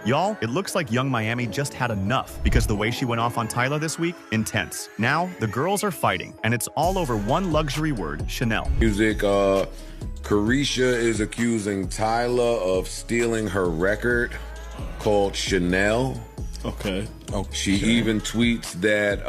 Y'all, it looks like Young Miami just had enough because the way she went off on Tyla this week, intense. Now, the girls are fighting, and it's all over one luxury word, Chanel. Music, Carisha is accusing Tyla of stealing her record called Chanel. Okay. She even tweets that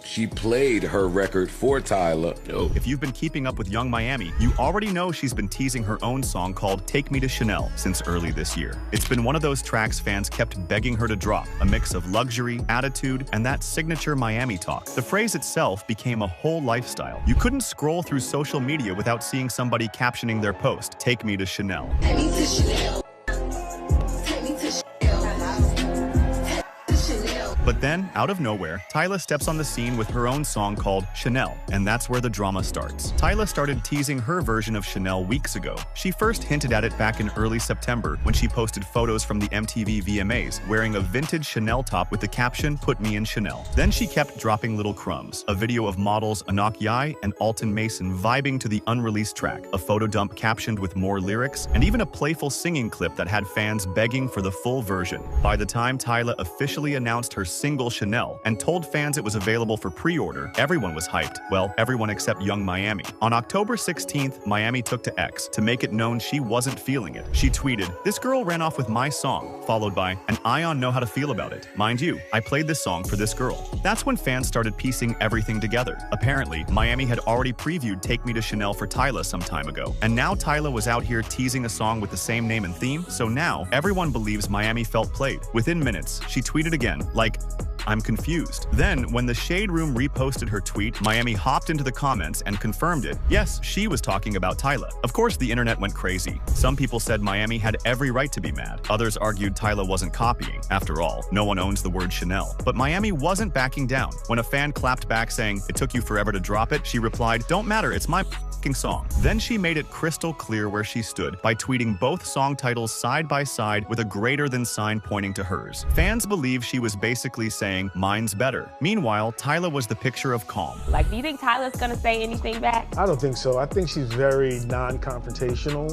she played her record for Tyla. If you've been keeping up with Young Miami, you already know she's been teasing her own song called Take Me to Chanel since early this year. It's been one of those tracks fans kept begging her to drop, a mix of luxury, attitude, and that signature Miami talk. The phrase itself became a whole lifestyle. You couldn't scroll through social media without seeing somebody captioning their post, Take Me to Chanel. Take me to Chanel. But then, out of nowhere, Tyla steps on the scene with her own song called Chanel, and that's where the drama starts. Tyla started teasing her version of Chanel weeks ago. She first hinted at it back in early September when she posted photos from the MTV VMAs wearing a vintage Chanel top with the caption, "Put me in Chanel." Then she kept dropping little crumbs, a video of models Anak Yai and Alton Mason vibing to the unreleased track, a photo dump captioned with more lyrics, and even a playful singing clip that had fans begging for the full version. By the time Tyla officially announced her single Chanel and told fans it was available for pre-order, everyone was hyped. Well, everyone except Young Miami. On October 16th, Miami took to X to make it known she wasn't feeling it. She tweeted, "This girl ran off with my song," followed by, "And Ion know how to feel about it. Mind you, I played this song for this girl." That's when fans started piecing everything together. Apparently, Miami had already previewed Take Me to Chanel for Tyla some time ago. And now Tyla was out here teasing a song with the same name and theme, so now everyone believes Miami felt played. Within minutes, she tweeted again, like, "I'm confused." Then, when the Shade Room reposted her tweet, Miami hopped into the comments and confirmed it. Yes, she was talking about Tyla. Of course, the internet went crazy. Some people said Miami had every right to be mad. Others argued Tyla wasn't copying. After all, no one owns the word Chanel. But Miami wasn't backing down. When a fan clapped back saying, "It took you forever to drop it," she replied, "Don't matter, it's my song." Then she made it crystal clear where she stood by tweeting both song titles side by side with a greater than sign pointing to hers. Fans believe she was basically saying, "Mine's better." Meanwhile, Tyla was the picture of calm. Like, do you think Tyla's gonna say anything back? I don't think so. I think she's very non-confrontational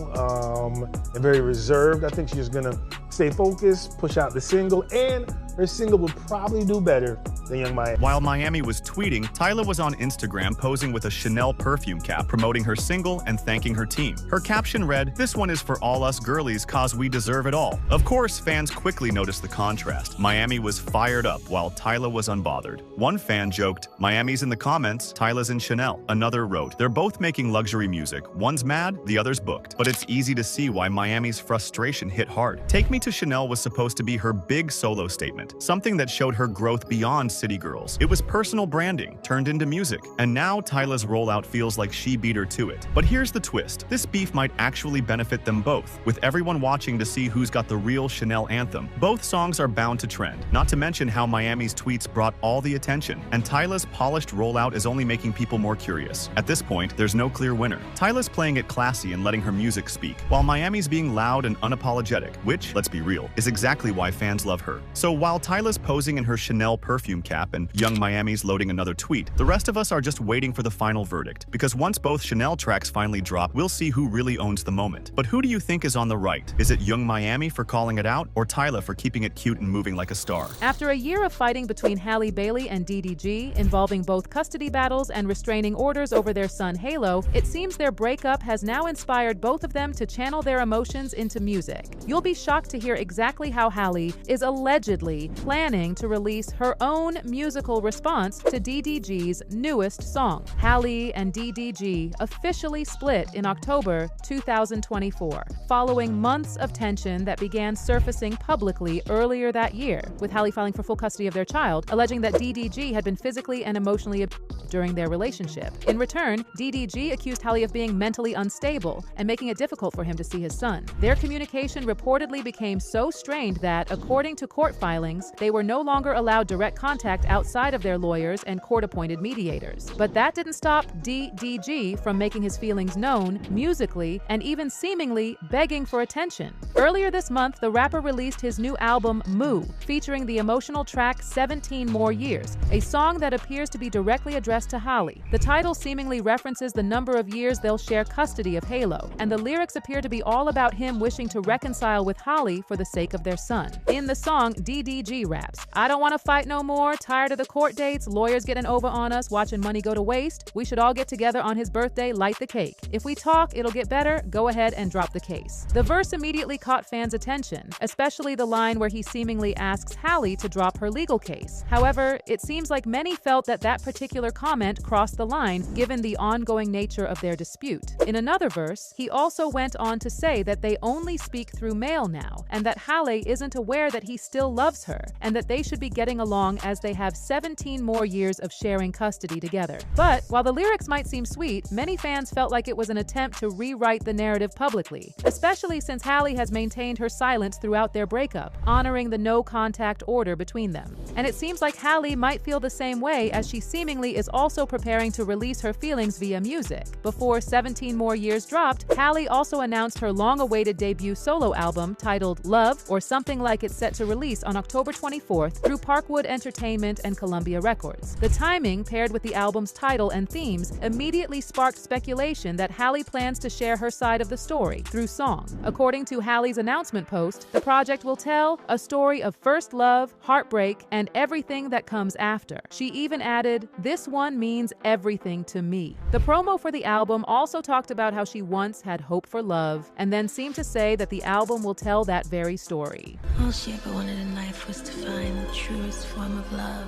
and very reserved. I think she's just gonna stay focused, push out the single, and her single would probably do better than Young Miami. While Miami was tweeting, Tyla was on Instagram posing with a Chanel perfume cap, promoting her single and thanking her team. Her caption read, "This one is for all us girlies cause we deserve it all." Of course, fans quickly noticed the contrast. Miami was fired up while Tyla was unbothered. One fan joked, "Miami's in the comments, Tyla's in Chanel." Another wrote, "They're both making luxury music. One's mad, the other's booked." But it's easy to see why Miami's frustration hit hard. Take Me to Chanel was supposed to be her big solo statement, something that showed her growth beyond City Girls. It was personal branding turned into music, and now Tyla's rollout feels like she beat her to it. But here's the twist. This beef might actually benefit them both, with everyone watching to see who's got the real Chanel anthem. Both songs are bound to trend, not to mention how Miami's tweets brought all the attention, and Tyla's polished rollout is only making people more curious. At this point, there's no clear winner. Tyla's playing it classy and letting her music speak, while Miami's being loud and unapologetic, which, let's be real, is exactly why fans love her. So while Tyla's posing in her Chanel perfume cap and Young Miami's loading another tweet, the rest of us are just waiting for the final verdict, because once both Chanel tracks finally drop, we'll see who really owns the moment. But who do you think is on the right? Is it Young Miami for calling it out, or Tyla for keeping it cute and moving like a star? After a year of fighting between Halle Bailey and DDG, involving both custody battles and restraining orders over their son Halo, it seems their breakup has now inspired both of them to channel their emotions into music. You'll be shocked to hear exactly how Halle is allegedly planning to release her own musical response to DDG's newest song. Halle and DDG officially split in October 2024, following months of tension that began surfacing publicly earlier that year, with Halle filing for full custody of their child, alleging that DDG had been physically and emotionally abused during their relationship. In return, DDG accused Halle of being mentally unstable and making it difficult for him to see his son. Their communication reportedly became so strained that, according to court filings, they were no longer allowed direct contact contact outside of their lawyers and court-appointed mediators. But that didn't stop DDG from making his feelings known, musically, and even seemingly begging for attention. Earlier this month, the rapper released his new album, Moo, featuring the emotional track 17 More Years, a song that appears to be directly addressed to Halle. The title seemingly references the number of years they'll share custody of Halo, and the lyrics appear to be all about him wishing to reconcile with Halle for the sake of their son. In the song, DDG raps, "I don't want to fight no more, tired of the court dates, lawyers getting over on us, watching money go to waste. We should all get together on his birthday, light the cake. If we talk, it'll get better, go ahead and drop the case." The verse immediately caught fans' attention, especially the line where he seemingly asks Halle to drop her legal case. However, it seems like many felt that that particular comment crossed the line given the ongoing nature of their dispute. In another verse, he also went on to say that they only speak through mail now, and that Halle isn't aware that he still loves her, and that they should be getting along as they have 17 more years of sharing custody together. But while the lyrics might seem sweet, many fans felt like it was an attempt to rewrite the narrative publicly, especially since Halle has maintained her silence throughout their breakup, honoring the no-contact order between them. And it seems like Halle might feel the same way as she seemingly is also preparing to release her feelings via music. Before 17 More Years dropped, Halle also announced her long-awaited debut solo album titled Love or Something Like It's set to release on October 24th through Parkwood Entertainment and Columbia Records. The timing, paired with the album's title and themes, immediately sparked speculation that Halle plans to share her side of the story through song. According to Halle's announcement post, the project will tell a story of first love, heartbreak, and everything that comes after. She even added, "This one means everything to me." The promo for the album also talked about how she once had hope for love, and then seemed to say that the album will tell that very story. All she ever wanted in life was to find the truest form of love.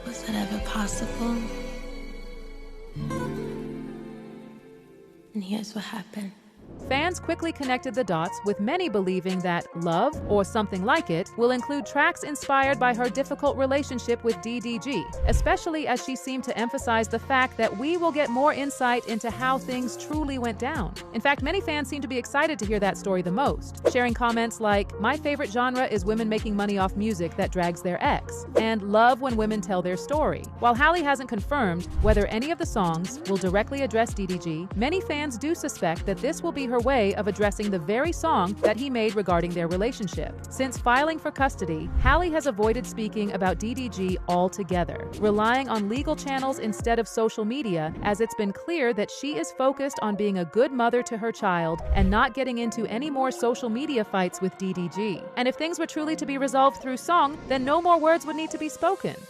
Was that ever possible? And here's what happened. Fans quickly connected the dots, with many believing that Love, or Something Like It, will include tracks inspired by her difficult relationship with DDG, especially as she seemed to emphasize the fact that we will get more insight into how things truly went down. In fact, many fans seem to be excited to hear that story the most, sharing comments like, "My favorite genre is women making money off music that drags their ex," and "Love when women tell their story." While Halle hasn't confirmed whether any of the songs will directly address DDG, many fans do suspect that this will be her way of addressing the very song that he made regarding their relationship. Since filing for custody, Halle has avoided speaking about DDG altogether, relying on legal channels instead of social media, as it's been clear that she is focused on being a good mother to her child and not getting into any more social media fights with DDG. And if things were truly to be resolved through song, then no more words would need to be spoken.